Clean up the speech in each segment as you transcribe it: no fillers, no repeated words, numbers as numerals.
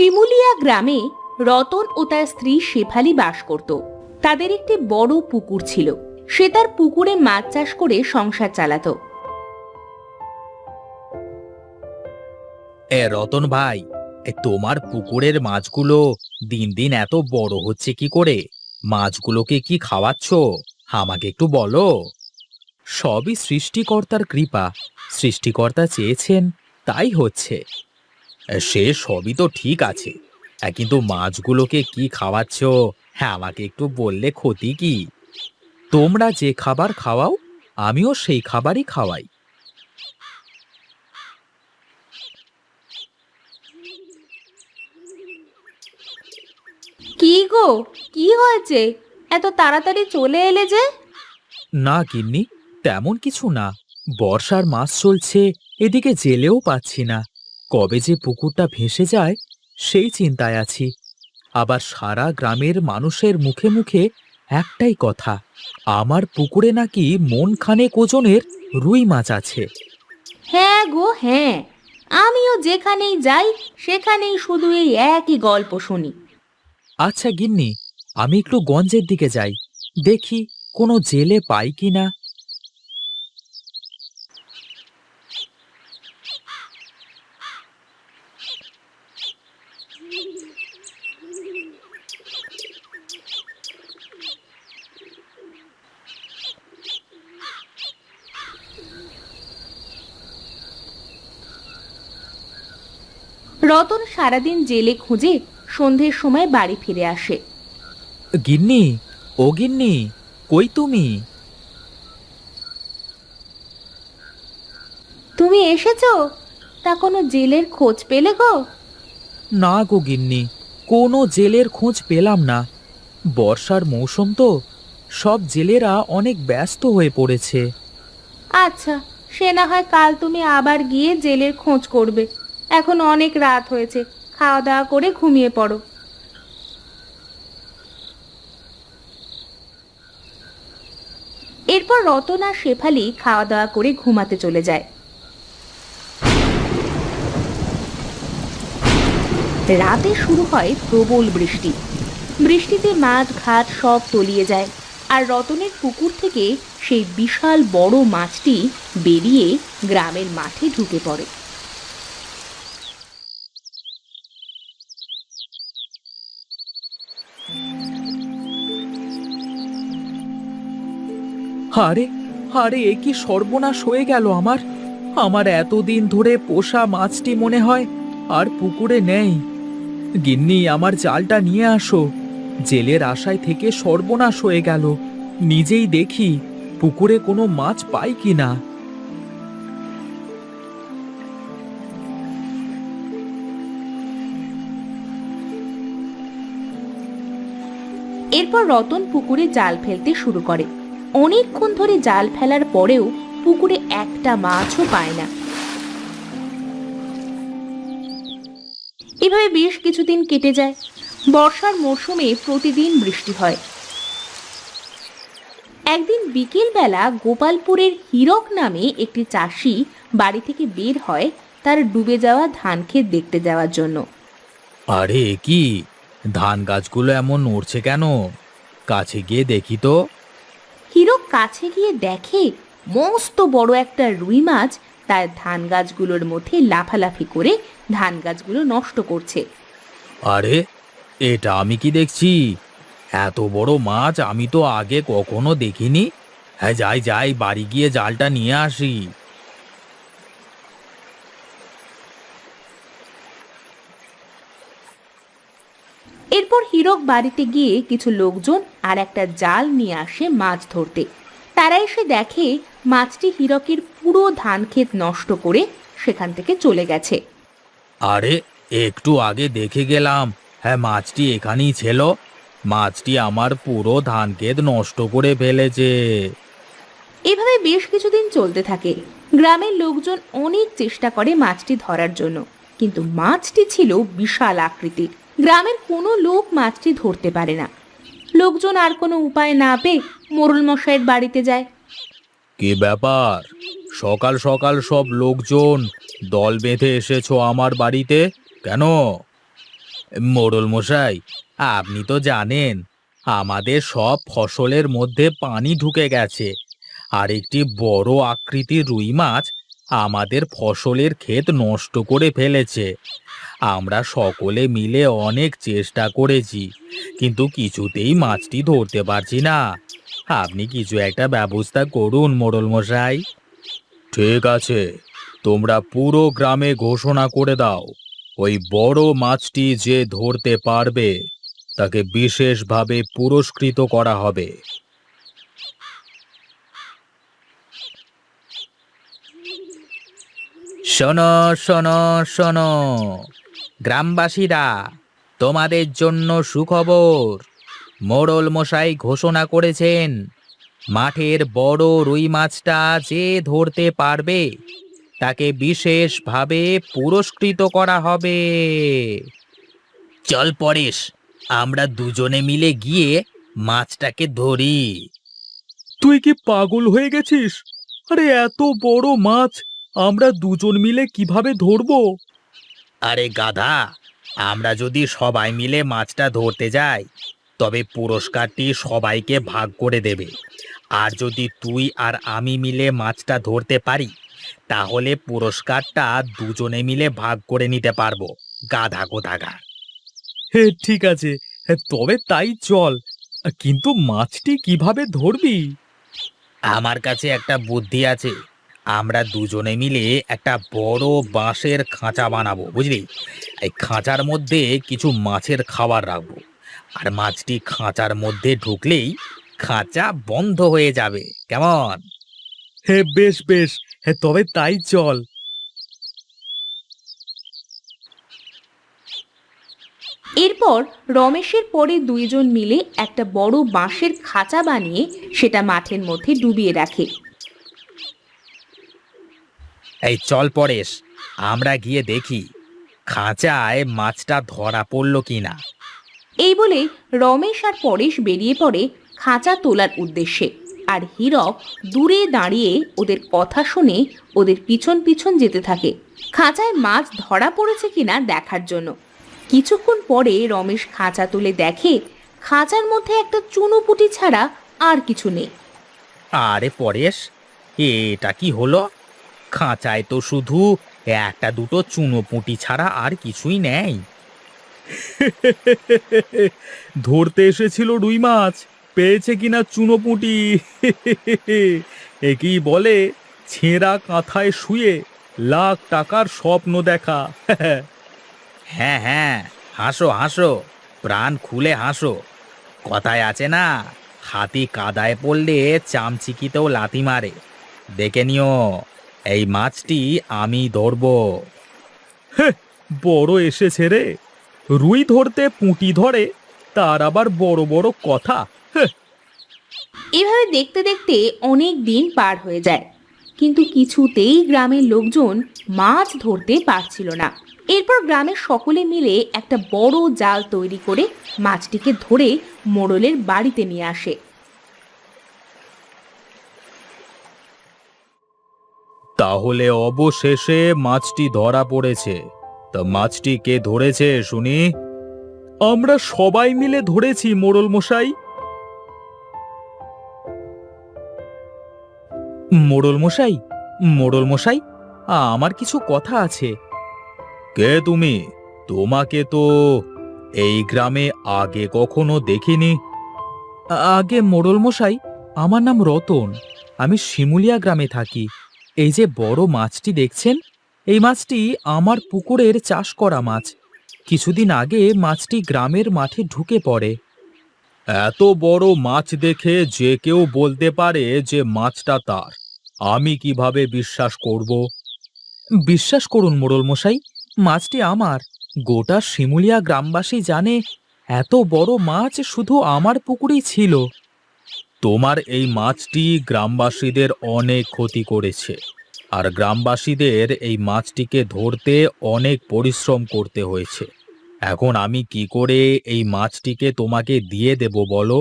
শিমুলিয়া গ্রামে রতন ও তার স্ত্রী শেফালি বাস করত। তাদের একটি বড় পুকুর ছিল। সে তার পুকুরে মাছ চাষ করে সংসার চালাতো। রতন ভাই, তোমার পুকুরের মাছগুলো দিন দিন এত বড় হচ্ছে কি করে? মাছগুলোকে কি খাওয়াচ্ছ? আমাকে একটু বলো। সবই সৃষ্টিকর্তার কৃপা। সৃষ্টিকর্তা চেয়েছেন, তাই হচ্ছে। সে সবই তো ঠিক আছে, কিন্তু মাছগুলোকে কি খাওয়াচ্ছ? হ্যাঁ, আমাকে একটু বললে ক্ষতি কি? তোমরা যে খাবার খাওয়াও, আমিও সেই খাবারই খাওয়াই। কি গো, কি হয়েছে? এত তাড়াতাড়ি চলে এলে যে? না গিন্নি, তেমন কিছু না। বর্ষার মাস চলছে, এদিকে জেলেও পাচ্ছি না। কবে যে পুকুরটা ভেসে যায় সেই চিন্তায় আছি। আবার সারা গ্রামের মানুষের মুখে মুখে একটাই কথা, আমার পুকুরে নাকি মন খানেক ওজনের রুই মাছ আছে। হ্যাঁ গো হ্যাঁ, আমিও যেখানেই যাই সেখানেই শুধু এই একই গল্প শুনি। আচ্ছা গিন্নি, আমি একটু গঞ্জের দিকে যাই, দেখি কোনো জেলে পাই কিনা। রতন সারাদিন জেলে খুঁজে সন্ধ্যের সময় বাড়ি ফিরে আসে। গিন্নি, ও গিন্নি, কই তুমি? তুমি এসেছো? তা কোনো জেলের খোঁজ পেলে গো? না গো গিন্নি, কোনো জেলের খোঁজ পেলাম না। বর্ষার মৌসুম তো, সব জেলেরা অনেক ব্যস্ত হয়ে পড়েছে। আচ্ছা, সে না হয় কাল তুমি আবার গিয়ে জেলের খোঁজ করবে। এখন অনেক রাত হয়েছে, খাওয়া দাওয়া করে ঘুমিয়ে পড়ো। এরপর রতন আর শেফালি খাওয়া দাওয়া করে ঘুমাতে চলে যায়। রাতে শুরু হয় প্রবল বৃষ্টি। বৃষ্টিতে মাঠ ঘাট সব তলিয়ে যায়, আর রতনের পুকুর থেকে সেই বিশাল বড় মাছটি বেরিয়ে গ্রামের মাঠে ঢুকে পড়ে। আরে, আরে, এ কি সর্বনাশ হয়ে গেল আমার! আমার এতদিন ধরে পোষা মাছটি মনে হয় আর পুকুরে নেই। গিন্নি, আমার জালটা নিয়ে আসো। জেলের আশায় থেকে সর্বনাশ হয়ে গেল। নিজেই দেখি পুকুরে কোনো মাছ পাই কিনা। এরপর রতন পুকুরে জাল ফেলতে শুরু করে। অনেকক্ষণ ধরে জাল ফেলার পরেও পুকুরে একটা মাছও পায় না। এভাবে বেশ কিছুদিন কেটে যায়। বর্ষার মরশুমে প্রতিদিন বৃষ্টি হয়। একদিন বিকেল বেলা গোপালপুরের হীরক নামে একটি চাষি বাড়ি থেকে বের হয় তার ডুবে যাওয়া ধান ক্ষেত দেখতে যাওয়ার জন্য। আরে, এ কি! ধান গাছগুলো এমন নড়ছে কেন? কাছে গিয়ে দেখি তো। হীরক কাছে গিয়ে দেখে মস্ত বড় একটা রুই মাছ তার ধান গাছগুলোর মধ্যে লাফালাফি করে ধান গাছগুলো নষ্ট করছে। আরে, এটা আমি কি দেখছি! এত বড় মাছ আমি তো আগে কখনো দেখিনি। হ্যাঁ, যাই যাই, বাড়ি গিয়ে জালটা নিয়ে আসি। এরপর হীরক বাড়িতে গিয়ে কিছু লোকজন আর একটা জাল নিয়ে আসে মাছ ধরতে। তারা এসে দেখে মাছটি হীরকের পুরো ধান ক্ষেত নষ্ট করে সেখান থেকে চলে গেছে। আরে, একটু আগে দেখে গেলাম, হ্যাঁ, মাছটি এখানেই ছিল। মাছটি আমার পুরো ধান ক্ষেত নষ্ট করে ফেলেছে। এভাবে বেশ কিছুদিন চলতে থাকে। গ্রামের লোকজন অনেক চেষ্টা করে মাছটি ধরার জন্য, কিন্তু মাছটি ছিল বিশাল আকৃতির। গ্রামের কোনো লোক মাছটি ধরতে পারে না। লোকজন আর কোনো উপায় না পেয়ে মোড়ল মশাইয়ের বাড়িতে যায়। কি ব্যাপার? সকাল সকাল সব লোকজন দল বেঁধে এসেছো আমার বাড়িতে কেন? মোড়ল মশাই, আপনি তো জানেন আমাদের সব ফসলের মধ্যে পানি ঢুকে গেছে, আর একটি বড় আকৃতির রুই মাছ আমাদের ফসলের ক্ষেত নষ্ট করে ফেলেছে। আমরা সকলে মিলে অনেক চেষ্টা করেছি, কিন্তু কিছুতেই মাছটি ধরতে পারছি না। আপনি কিছু একটা ব্যবস্থা করুন মোড়ল মশাই। ঠিক আছে, তোমরা পুরো গ্রামে ঘোষণা করে দাও, ওই বড় মাছটি যে ধরতে পারবে তাকে বিশেষভাবে পুরস্কৃত করা হবে। শোনো, শোনো, শোনো, গ্রামবাসীরা, তোমাদের জন্য সুখবর। মোড়ল মশাই ঘোষণা করেছেন, মাঠের বড় রুই মাছটা যে ধরতে পারবে তাকে বিশেষভাবে পুরস্কৃত করা হবে। চল পরেশ, আমরা দুজনে মিলে গিয়ে মাছটাকে ধরি। তুই কি পাগল হয়ে গেছিস? আরে এত বড় মাছ আমরা দুজন মিলে কিভাবে ধরবো? আরে গাধা, আমরা যদি সবাই মিলে মাছটা ধরতে যাই তবে পুরস্কারটি সবাইকে ভাগ করে দেবে। আর যদি তুই আর আমি মিলে মাছটা ধরতে পারি তাহলে পুরস্কারটা দুজনে মিলে ভাগ করে নিতে পারবো। গাধা কোথাকার! হে, ঠিক আছে, তবে তাই চল। কিন্তু মাছটি কিভাবে ধরবি? আমার কাছে একটা বুদ্ধি আছে। আমরা দুজনে মিলে একটা বড় বাঁশের খাঁচা বানাবো, বুঝলি? এই খাঁচার মধ্যে কিছু মাছের খাবার রাখবো, আর মাছটি খাঁচার মধ্যে ঢুকলেই খাঁচা বন্ধ হয়ে যাবে। কেমন? হে, বেশ বেশ, তবে তাই চল। এরপর রমেশের পরে দুইজন মিলে একটা বড় বাঁশের খাঁচা বানিয়ে সেটা মাঠের মধ্যে ডুবিয়ে রাখে। এই চল পরেশ, আমরা গিয়ে দেখি খাঁচায় মাছটা ধরা পড়লো কিনা। এই বলে রমেশ আর পরেশ বেরিয়ে পড়ে খাঁচা তোলার উদ্দেশ্যে, আর হীরক দূরে দাঁড়িয়ে ওদের কথা শুনে ওদের পিছন পিছন যেতে থাকে খাঁচায় মাছ ধরা পড়েছে কিনা দেখার জন্য। কিছুক্ষণ পরে রমেশ খাঁচা তুলে দেখে খাঁচার মধ্যে একটা চুনোপুটি ছাড়া আর কিছু নেই। আরে পরেশ, এটা কি হলো? খাঁচায় তো শুধু একটা দুটো চুনোপুঁটি ছাড়া আর কিছুই নেই। ধরতে এসেছিল রুই মাছ, পেয়েছে কিনা চুনোপুঁটি। একেই বলে ছেঁড়া কাঁথায় শুয়ে লাখ টাকার স্বপ্ন দেখা। হ্যাঁ হ্যাঁ, হাসো হাসো, প্রাণ খুলে হাসো। কথায় আছে না, হাতি কাদায় পড়লে চামচিকিতেও লাথি মারে। দেখে নিও, এই মাছটি আমি ধরবো। বড় এসেছে রে, রুই ধরতে পুঁটি ধরে, তার আবার বড় বড় কথা। এভাবে দেখতে দেখতে অনেক দিন পার হয়ে যায়, কিন্তু কিছুতেই গ্রামের লোকজন মাছ ধরতে পারছিল না। এরপর গ্রামের সকলে মিলে একটা বড় জাল তৈরি করে মাছটিকে ধরে মোড়লের বাড়িতে নিয়ে আসে। তাহলে অবশেষে মাছটি ধরা পড়েছে। তা মাছটি কে ধরেছে শুনি? আমরা সবাই মিলে ধরেছি মোড়ল মশাই। মোড়ল মশাই, মোড়ল মশাই, আমার কিছু কথা আছে। কে তুমি? তোমাকে তো এই গ্রামে আগে কখনো দেখিনি। আগে মোড়ল মশাই, আমার নাম রতন। আমি শিমুলিয়া গ্রামে থাকি। এই যে বড় মাছটি দেখছেন, এই মাছটি আমার পুকুরের চাষ করা মাছ। কিছুদিন আগে মাছটি গ্রামের মাঠে ঢুকে পড়ে। এত বড় মাছ দেখে যে কেউ বলতে পারে যে মাছটা তার। আমি কিভাবে বিশ্বাস করব? বিশ্বাস করুন মোড়ল মশাই, মাছটি আমার। গোটা শিমুলিয়া গ্রামবাসী জানে এত বড় মাছ শুধু আমার পুকুরেই ছিল। তোমার এই মাছটি গ্রামবাসীদের অনেক ক্ষতি করেছে, আর গ্রামবাসীদের এই মাছটিকে ধরতে অনেক পরিশ্রম করতে হয়েছে। এখন আমি কি করে এই মাছটিকে তোমাকে দিয়ে দেব বলো?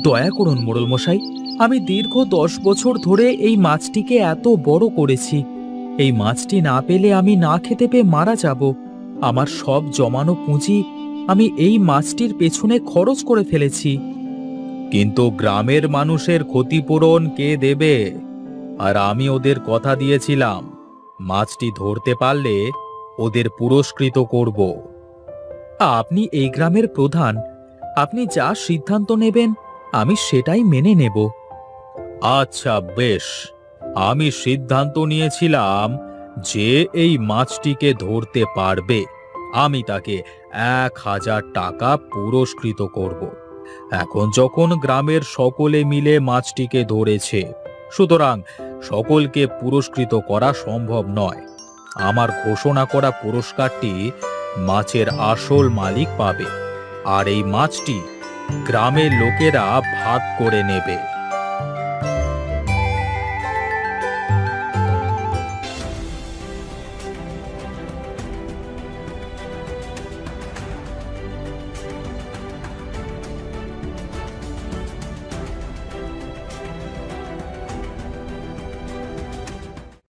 দয়া করুন মোড়ল মশাই, আমি দীর্ঘ 10 বছর ধরে এই মাছটিকে এত বড় করেছি। এই মাছটি না পেলে আমি না খেতে পেয়ে মারা যাব। আমার সব জমানো পুঁজি আমি এই মাছটির পেছনে খরচ করে ফেলেছি। কিন্তু গ্রামের মানুষের ক্ষতিপূরণ কে দেবে? আর আমি ওদের কথা দিয়েছিলাম, মাছটি ধরতে পারলে ওদের পুরস্কৃত করব। আপনি এই গ্রামের প্রধান, আপনি যা সিদ্ধান্ত নেবেন আমি সেটাই মেনে নেব। আচ্ছা বেশ, আমি সিদ্ধান্ত নিয়েছিলাম যে এই মাছটিকে ধরতে পারবে আমি তাকে 1,000 টাকা পুরস্কৃত করব। এখন যখন গ্রামের সকলে মিলে মাছটিকে ধরেছে, সুতরাং সকলকে পুরস্কৃত করা সম্ভব নয়। আমার ঘোষণা করা পুরস্কারটি মাছের আসল মালিক পাবে, আর এই মাছটি গ্রামের লোকেরা ভাগ করে নেবে।